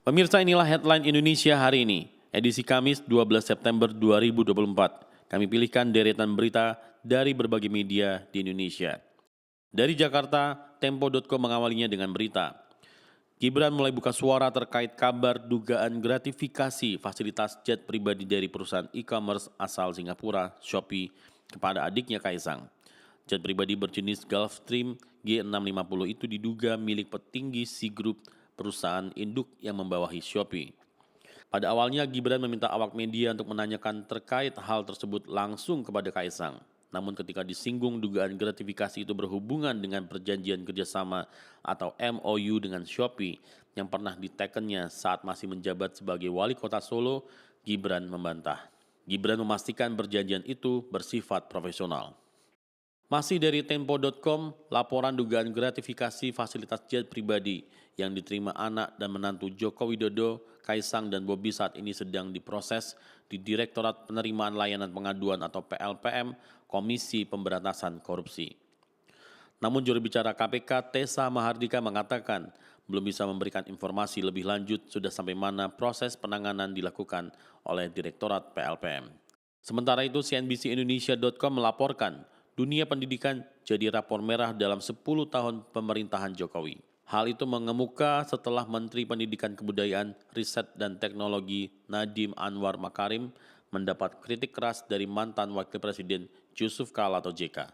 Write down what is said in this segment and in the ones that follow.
Pemirsa, inilah headline Indonesia hari ini, edisi Kamis 12 September 2024. Kami pilihkan deretan berita dari berbagai media di Indonesia. Dari Jakarta, Tempo.com mengawalinya dengan berita. Gibran mulai buka suara terkait kabar dugaan gratifikasi fasilitas jet pribadi dari perusahaan e-commerce asal Singapura, Shopee, kepada adiknya Kaisang. Jet pribadi berjenis Gulfstream G650 itu diduga milik petinggi C Group, perusahaan induk yang membawahi Shopee. Pada awalnya Gibran meminta awak media untuk menanyakan terkait hal tersebut langsung kepada Kaisang. Namun ketika disinggung dugaan gratifikasi itu berhubungan dengan perjanjian kerjasama atau MOU dengan Shopee yang pernah ditekennya saat masih menjabat sebagai wali kota Solo, Gibran membantah. Gibran memastikan perjanjian itu bersifat profesional. Masih dari Tempo.com, laporan dugaan gratifikasi fasilitas jet pribadi yang diterima anak dan menantu Joko Widodo, Kaisang dan Bobi saat ini sedang diproses di Direktorat Penerimaan Layanan Pengaduan atau PLPM, Komisi Pemberantasan Korupsi. Namun juru bicara KPK Tessa Mahardika mengatakan belum bisa memberikan informasi lebih lanjut sudah sampai mana proses penanganan dilakukan oleh Direktorat PLPM. Sementara itu CNBC-Indonesia.com melaporkan dunia pendidikan jadi rapor merah dalam 10 tahun pemerintahan Jokowi. Hal itu mengemuka setelah Menteri Pendidikan Kebudayaan, Riset dan Teknologi Nadiem Anwar Makarim mendapat kritik keras dari mantan Wakil Presiden Yusuf Kala atau JK.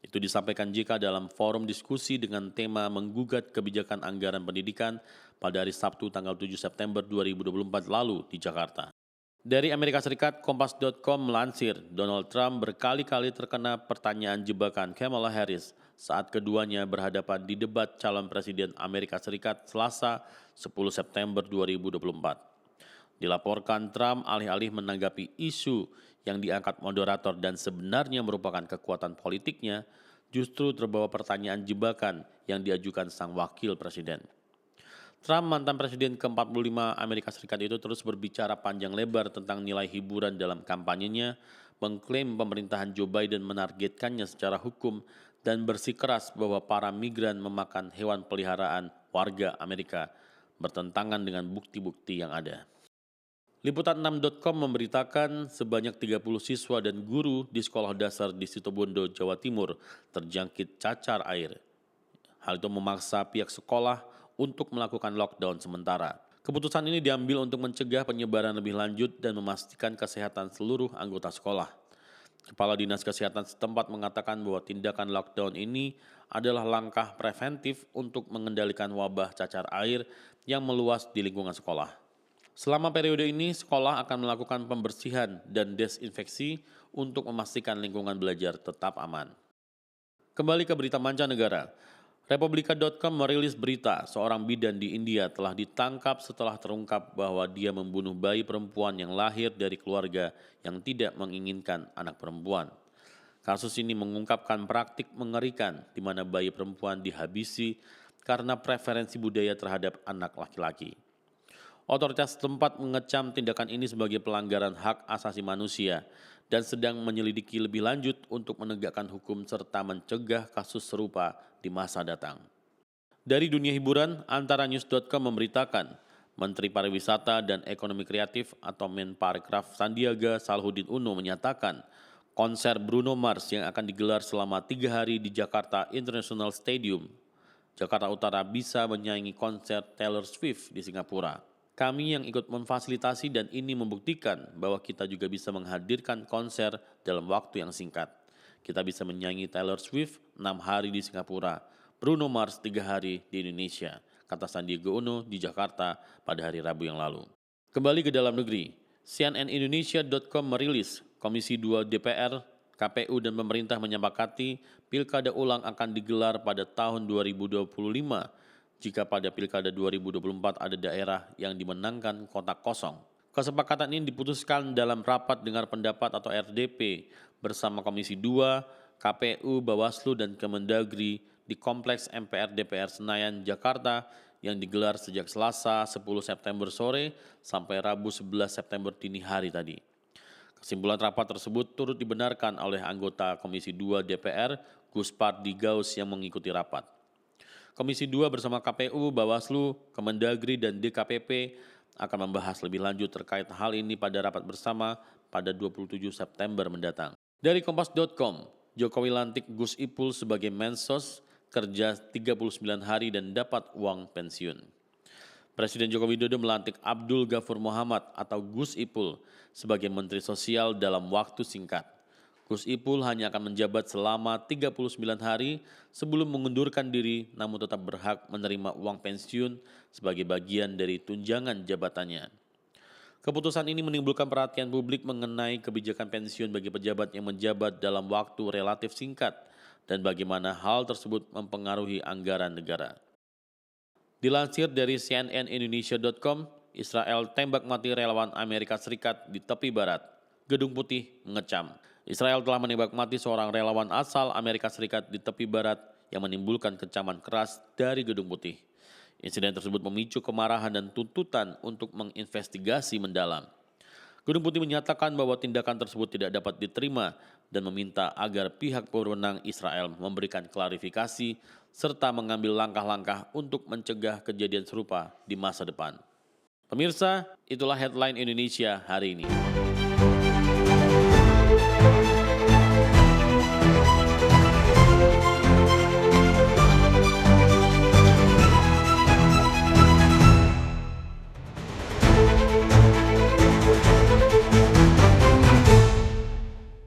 Itu disampaikan JK dalam forum diskusi dengan tema menggugat kebijakan anggaran pendidikan pada hari Sabtu tanggal 7 September 2024 lalu di Jakarta. Dari Amerika Serikat, Kompas.com melansir, Donald Trump berkali-kali terkena pertanyaan jebakan Kamala Harris saat keduanya berhadapan di debat calon presiden Amerika Serikat Selasa 10 September 2024. Dilaporkan Trump alih-alih menanggapi isu yang diangkat moderator dan sebenarnya merupakan kekuatan politiknya, justru terbawa pertanyaan jebakan yang diajukan sang wakil presiden. Trump, mantan presiden ke-45 Amerika Serikat itu terus berbicara panjang lebar tentang nilai hiburan dalam kampanyenya, mengklaim pemerintahan Joe Biden menargetkannya secara hukum dan bersikeras bahwa para migran memakan hewan peliharaan warga Amerika bertentangan dengan bukti-bukti yang ada. Liputan6.com memberitakan sebanyak 30 siswa dan guru di sekolah dasar di Situbondo, Jawa Timur terjangkit cacar air. Hal itu memaksa pihak sekolah untuk melakukan lockdown sementara. Keputusan ini diambil untuk mencegah penyebaran lebih lanjut dan memastikan kesehatan seluruh anggota sekolah. Kepala Dinas Kesehatan setempat mengatakan bahwa tindakan lockdown ini adalah langkah preventif untuk mengendalikan wabah cacar air yang meluas di lingkungan sekolah. Selama periode ini, sekolah akan melakukan pembersihan dan desinfeksi untuk memastikan lingkungan belajar tetap aman. Kembali ke berita mancanegara. Republika.com merilis berita seorang bidan di India telah ditangkap setelah terungkap bahwa dia membunuh bayi perempuan yang lahir dari keluarga yang tidak menginginkan anak perempuan. Kasus ini mengungkapkan praktik mengerikan di mana bayi perempuan dihabisi karena preferensi budaya terhadap anak laki-laki. Otoritas setempat mengecam tindakan ini sebagai pelanggaran hak asasi manusia dan sedang menyelidiki lebih lanjut untuk menegakkan hukum serta mencegah kasus serupa di masa datang. Dari dunia hiburan, antaranews.com memberitakan Menteri Pariwisata dan Ekonomi Kreatif atau Menparekraf Sandiaga Salahuddin Uno menyatakan konser Bruno Mars yang akan digelar selama 3 hari di Jakarta International Stadium, Jakarta Utara bisa menyaingi konser Taylor Swift di Singapura. Kami yang ikut memfasilitasi dan ini membuktikan bahwa kita juga bisa menghadirkan konser dalam waktu yang singkat. Kita bisa menyanyi Taylor Swift 6 hari di Singapura, Bruno Mars 3 hari di Indonesia, kata Sandiaga Uno di Jakarta pada hari Rabu yang lalu. Kembali ke dalam negeri, CNNIndonesia.com merilis Komisi 2 DPR, KPU dan pemerintah menyepakati pilkada ulang akan digelar pada tahun 2025 jika pada pilkada 2024 ada daerah yang dimenangkan kotak kosong. Kesepakatan ini diputuskan dalam rapat dengar pendapat atau RDP bersama Komisi 2, KPU, Bawaslu, dan Kemendagri di Kompleks MPR DPR Senayan, Jakarta yang digelar sejak Selasa 10 September sore sampai Rabu 11 September dini hari tadi. Kesimpulan rapat tersebut turut dibenarkan oleh anggota Komisi 2 DPR, Gus Pardi Gaus yang mengikuti rapat. Komisi 2 bersama KPU, Bawaslu, Kemendagri, dan DKPP akan membahas lebih lanjut terkait hal ini pada rapat bersama pada 27 September mendatang. Dari Kompas.com, Jokowi lantik Gus Ipul sebagai Mensos, kerja 39 hari dan dapat uang pensiun. Presiden Joko Widodo melantik Abdul Ghafur Muhammad atau Gus Ipul sebagai Menteri Sosial dalam waktu singkat. Gus Ipul hanya akan menjabat selama 39 hari sebelum mengundurkan diri, namun tetap berhak menerima uang pensiun sebagai bagian dari tunjangan jabatannya. Keputusan ini menimbulkan perhatian publik mengenai kebijakan pensiun bagi pejabat yang menjabat dalam waktu relatif singkat dan bagaimana hal tersebut mempengaruhi anggaran negara. Dilansir dari cnnindonesia.com, Israel tembak mati relawan Amerika Serikat di tepi barat. Gedung Putih mengecam. Israel telah menembak mati seorang relawan asal Amerika Serikat di tepi barat yang menimbulkan kecaman keras dari Gedung Putih. Insiden tersebut memicu kemarahan dan tuntutan untuk menginvestigasi mendalam. Gedung Putih menyatakan bahwa tindakan tersebut tidak dapat diterima dan meminta agar pihak berwenang Israel memberikan klarifikasi serta mengambil langkah-langkah untuk mencegah kejadian serupa di masa depan. Pemirsa, itulah headline Indonesia hari ini.